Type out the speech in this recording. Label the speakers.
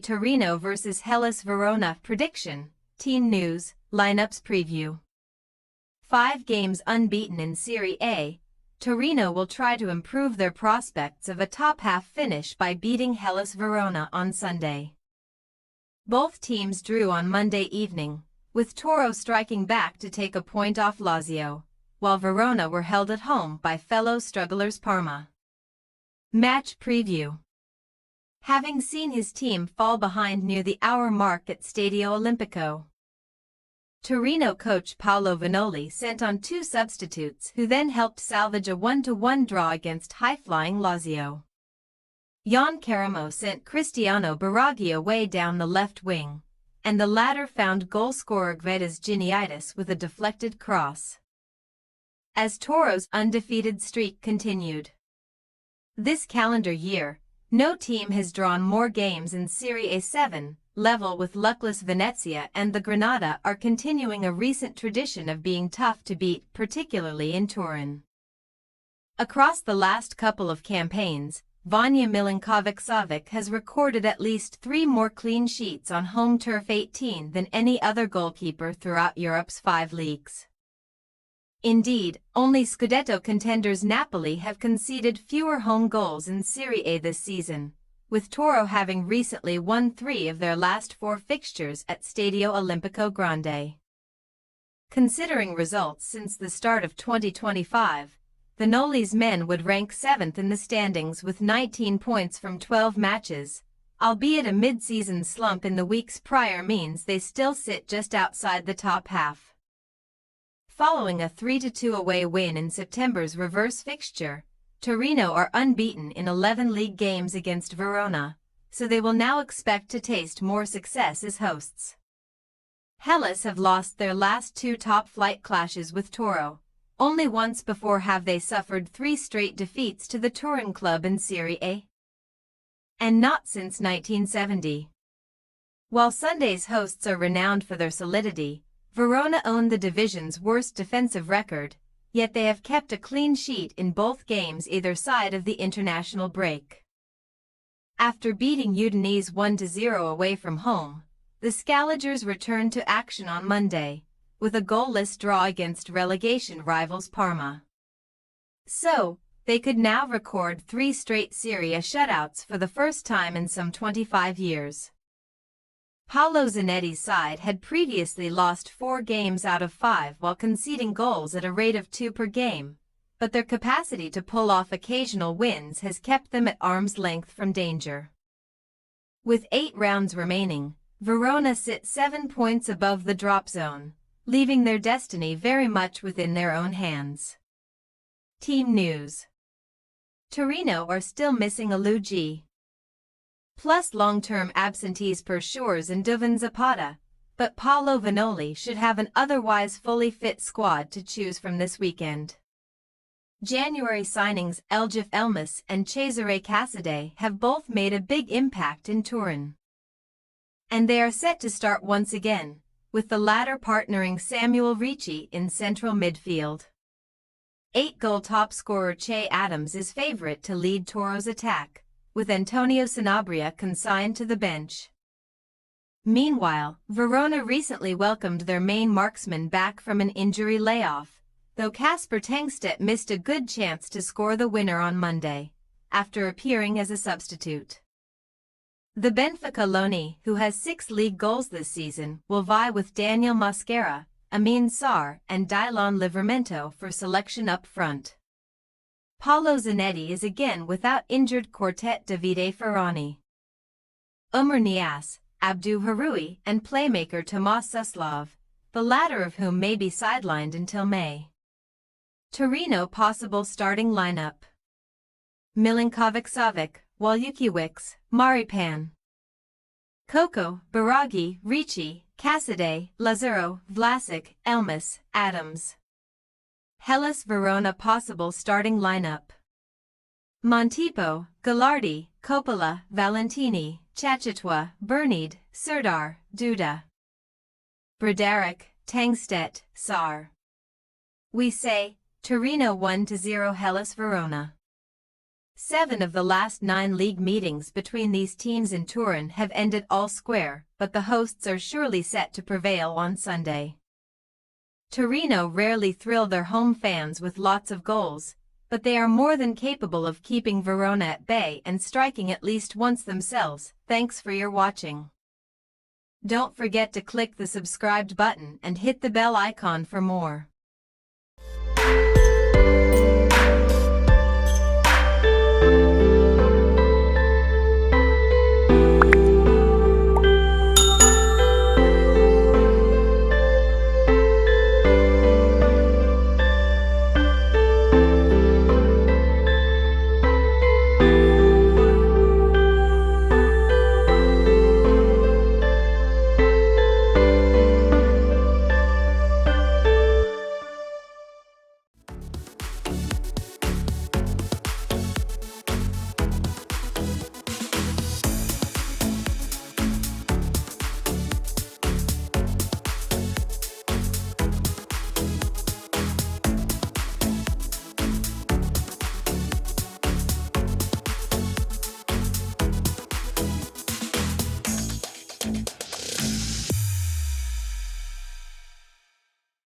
Speaker 1: Torino vs Hellas Verona. Prediction, Team News, Lineups Preview. 5 games unbeaten in Serie A, Torino will try to improve their prospects of a top-half finish by beating Hellas Verona on Sunday. Both teams drew on Monday evening, with Toro striking back to take a point off Lazio, while Verona were held at home by fellow strugglers Parma. Match Preview. Having seen his team fall behind near the hour mark at Stadio Olimpico, Torino coach Paolo Vanoli sent on 2 substitutes who then helped salvage a 1-1 draw against high-flying Lazio. Jan Caramo sent Cristiano Baraghi away down the left wing, and the latter found goal-scorer Gvedas Giniaitis with a deflected cross. As Toro's undefeated streak continued. This calendar year, no team has drawn more games in Serie A. 7, level with luckless Venezia, and the Granada are continuing a recent tradition of being tough to beat, particularly in Turin. Across the last couple of campaigns, Vanja Milinkovic-Savic has recorded at least 3 more clean sheets on home turf, 18 than any other goalkeeper throughout Europe's 5 leagues. Indeed, only Scudetto contenders Napoli have conceded fewer home goals in Serie A this season, with Toro having recently won 3 of their last 4 fixtures at Stadio Olimpico Grande. Considering results since the start of 2025, Vanoli's men would rank 7th in the standings with 19 points from 12 matches, albeit a mid-season slump in the weeks prior means they still sit just outside the top half. Following a 3-2 away win in September's reverse fixture, Torino are unbeaten in 11 league games against Verona, so they will now expect to taste more success as hosts. Hellas have lost their last 2 top-flight clashes with Toro. Only once before have they suffered 3 straight defeats to the Turin club in Serie A. And not since 1970. While Sunday's hosts are renowned for their solidity, Verona own the division's worst defensive record, yet they have kept a clean sheet in both games either side of the international break. After beating Udinese 1-0 away from home, the Scalagers returned to action on Monday, with a goalless draw against relegation rivals Parma. So, they could now record 3 straight Serie A shutouts for the first time in some 25 years. Paolo Zanetti's side had previously lost 4 games out of 5 while conceding goals at a rate of 2 per game, but their capacity to pull off occasional wins has kept them at arm's length from danger. With 8 rounds remaining, Verona sit 7 points above the drop zone, leaving their destiny very much within their own hands. Team News. Torino are still missing Alugi, plus long-term absentees Per Shores and Duvan Zapata, but Paolo Vanoli should have an otherwise fully fit squad to choose from this weekend. January signings Eljif Elmas and Cesare Casadei have both made a big impact in Turin, and they are set to start once again, with the latter partnering Samuel Ricci in central midfield. 8-goal top scorer Che Adams is favorite to lead Toro's attack, with Antonio Sanabria consigned to the bench. Meanwhile, Verona recently welcomed their main marksman back from an injury layoff, though Kasper Tengstedt missed a good chance to score the winner on Monday, after appearing as a substitute. The Benfica loanee, who has 6 league goals this season, will vie with Daniel Mosquera, Amin Sarr, and Dylan Livramento for selection up front. Paolo Zanetti is again without injured quartet Davide Ferrani, Umar Niasse, Abdu Harui, and playmaker Tomas Suslov, the latter of whom may be sidelined until May. Torino possible starting lineup: Milinkovic-Savic, Waljukiewicz, Maripan, Coco, Baraghi, Ricci, Casadei, Lazaro, Vlasic, Elmas, Adams. Hellas Verona possible starting lineup: Montipo, Gallardi, Coppola, Valentini, Chachatwa, Bernid, Serdar, Duda, Bradaric, Tengstedt, Sarr. We say, Torino 1-0 Hellas Verona. 7 of the last 9 league meetings between these teams in Turin have ended all square, but the hosts are surely set to prevail on Sunday. Torino rarely thrill their home fans with lots of goals, but they are more than capable of keeping Verona at bay and striking at least once themselves. Thanks for your watching. Don't forget to click the subscribed button and hit the bell icon for more.